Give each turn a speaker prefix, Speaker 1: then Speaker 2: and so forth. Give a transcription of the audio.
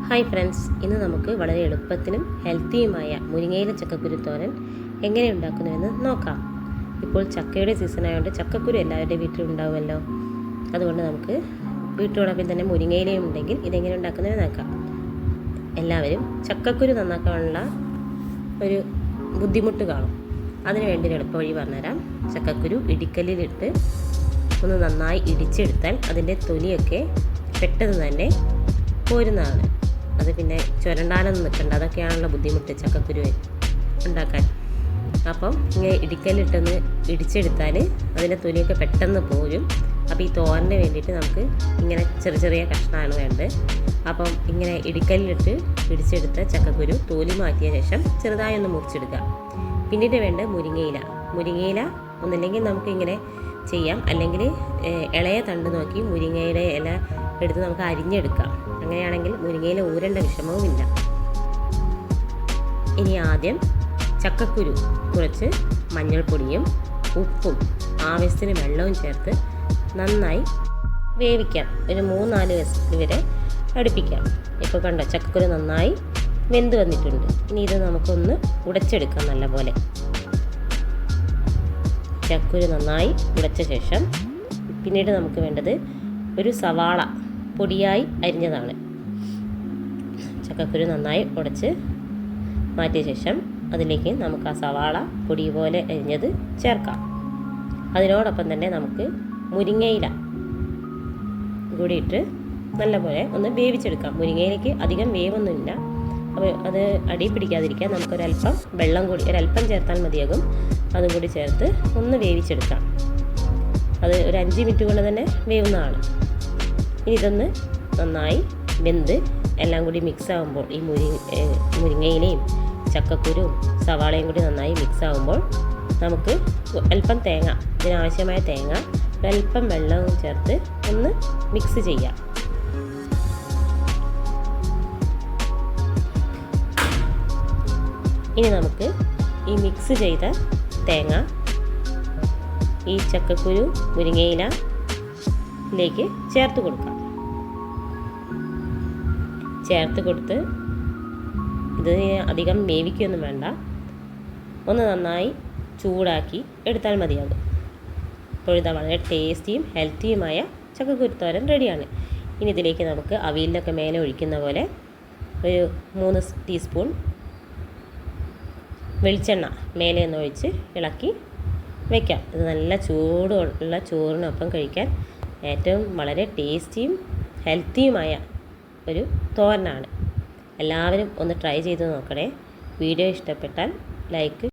Speaker 1: Hi friends, ഇന്ന് നമുക്ക് വളരെ എളുപ്പത്തിലും ഹെൽത്തിയുമായ മുരിങ്ങയില ചക്കക്കുരു തോരൻ എങ്ങനെ ഉണ്ടാക്കുന്നുവെന്ന് നോക്കാം. ഇപ്പോൾ ചക്കയുടെ സീസൺ ആയതുകൊണ്ട് ചക്കക്കുരു എല്ലാവരുടെയും വീട്ടിലുണ്ടാവുമല്ലോ. അതുകൊണ്ട് നമുക്ക് വീട്ടോടൊപ്പം തന്നെ മുരിങ്ങയിലയും ഉണ്ടെങ്കിൽ ഇതെങ്ങനെ ഉണ്ടാക്കുന്നതെന്ന് നോക്കാം. എല്ലാവരും ചക്കക്കുരു നന്നാക്കാനുള്ള ഒരു ബുദ്ധിമുട്ട് കാണും. അതിന് വേണ്ടി ഒരു എളുപ്പ വഴി പറഞ്ഞുതരാം. ചക്കക്കുരു ഇടിക്കല്ലിലിട്ട് ഒന്ന് നന്നായി ഇടിച്ചെടുത്താൽ അതിൻ്റെ തൊലിയൊക്കെ പെട്ടെന്ന് തന്നെ പോരുന്നതാണ്. അത് പിന്നെ ചുരണ്ടാനൊന്നും നിൽക്കണ്ട, അതൊക്കെയാണല്ലോ ബുദ്ധിമുട്ട് ചക്കക്കുരു ഉണ്ടാക്കാൻ. അപ്പം ഇങ്ങനെ ഇടിക്കലിട്ടൊന്ന് ഇടിച്ചെടുത്താൽ അതിൻ്റെ തൊലിയൊക്കെ പെട്ടെന്ന് പോരും. അപ്പോൾ ഈ തോരന് വേണ്ടിയിട്ട് നമുക്ക് ഇങ്ങനെ ചെറിയ ചെറിയ കഷ്ണമാണ് വേണ്ടത്. അപ്പം ഇങ്ങനെ ഇടിക്കലിലിട്ട് ഇടിച്ചെടുത്ത ചക്കക്കുരു തോലി മാറ്റിയ ശേഷം ചെറുതായി ഒന്ന് മുറിച്ചെടുക്കുക. പിന്നീട് വേണ്ട മുരിങ്ങയില ഒന്നില്ലെങ്കിൽ നമുക്ക് ഇങ്ങനെ ചെയ്യാം, അല്ലെങ്കിൽ ഇളയ തണ്ട് നോക്കി മുരിങ്ങയുടെ ഇല എടുത്ത് നമുക്ക് അരിഞ്ഞെടുക്കാം. അങ്ങനെയാണെങ്കിൽ മുരിങ്ങയില ഊരേണ്ട വിഷമവുമില്ല. ഇനി ആദ്യം ചക്കക്കുരു കുറച്ച് മഞ്ഞൾപ്പൊടിയും ഉപ്പും ആവശ്യത്തിന് വെള്ളവും ചേർത്ത് നന്നായി വേവിക്കാം. ഒരു 3-4 വിസിൽ വരെ അടുപ്പിക്കാം. ഇപ്പോൾ കണ്ടോ, ചക്കക്കുരു നന്നായി വെന്ത് വന്നിട്ടുണ്ട്. ഇനി ഇത് നമുക്കൊന്ന് ഉടച്ചെടുക്കാം. നല്ലപോലെ ചക്കക്കുരു നന്നായി ഉടച്ച ശേഷം പിന്നീട് നമുക്ക് വേണ്ടത് ഒരു സവാള പൊടിയായി അരിഞ്ഞതാണ്. ചക്കക്കുരു നന്നായി ഉടച്ച് മാറ്റിയ ശേഷം അതിലേക്ക് നമുക്ക് ആ സവാള പൊടി പോലെ അരിഞ്ഞത് ചേർക്കാം. അതിനോടൊപ്പം തന്നെ നമുക്ക് മുരിങ്ങയില കൂടി ഇട്ട് നല്ലപോലെ ഒന്ന് വേവിച്ചെടുക്കാം. മുരിങ്ങയിലേക്ക് അധികം വേവൊന്നുമില്ല, അപ്പോൾ അത് അടി പിടിക്കാതിരിക്കാൻ നമുക്കൊരല്പം വെള്ളം കൂടി ഒരല്പം ചേർത്താൽ മതിയാകും. അതും കൂടി ചേർത്ത് ഒന്ന് വേവിച്ചെടുക്കാം. അത് ഒരു 5 മിനിറ്റ് കൊണ്ട് തന്നെ വേവുന്നതാണ്. ഇനി ഇതൊന്ന് നന്നായി വെന്ത് എല്ലാം കൂടി മിക്സ് ആകുമ്പോൾ ഈ മുരിങ്ങയിലയും ചക്കക്കുരും സവാളയും കൂടി നന്നായി മിക്സ് ആകുമ്പോൾ നമുക്ക് അല്പം തേങ്ങ, ഇതിനാവശ്യമായ തേങ്ങ ഒരല്പം വെള്ളവും ചേർത്ത് ഒന്ന് മിക്സ് ചെയ്യാം. ഇനി നമുക്ക് ഈ മിക്സ് ചെയ്ത തേങ്ങ ഈ ചക്കക്കുരു മുരിങ്ങയിലേക്ക് ചേർത്ത് കൊടുക്കാം. ചേർത്ത് കൊടുത്ത് ഇത് അധികം വേവിക്കൊന്നും വേണ്ട, ഒന്ന് നന്നായി ചൂടാക്കി എടുത്താൽ മതിയാകും. അപ്പോൾ ഇത് വളരെ ടേസ്റ്റിയും ഹെൽത്തിയുമായ ചക്കക്കുരു തോരൻ റെഡിയാണ്. ഇനി ഇതിലേക്ക് നമുക്ക് അവിയലിലൊക്കെ മേലെ ഒഴിക്കുന്ന പോലെ ഒരു 3 ടീസ്പൂൺ വെളിച്ചെണ്ണ മേലെ ഒന്ന് ഒഴിച്ച് ഇളക്കി വയ്ക്കാം. ഇത് നല്ല ചൂടുള്ള ചോറിനൊപ്പം കഴിക്കാൻ ഏറ്റവും വളരെ ടേസ്റ്റിയും ഹെൽത്തിയുമായ ഒരു തോരനാണ്. എല്ലാവരും ഒന്ന് ട്രൈ ചെയ്ത് നോക്കണേ. വീഡിയോ ഇഷ്ടപ്പെട്ടാൽ ലൈക്ക്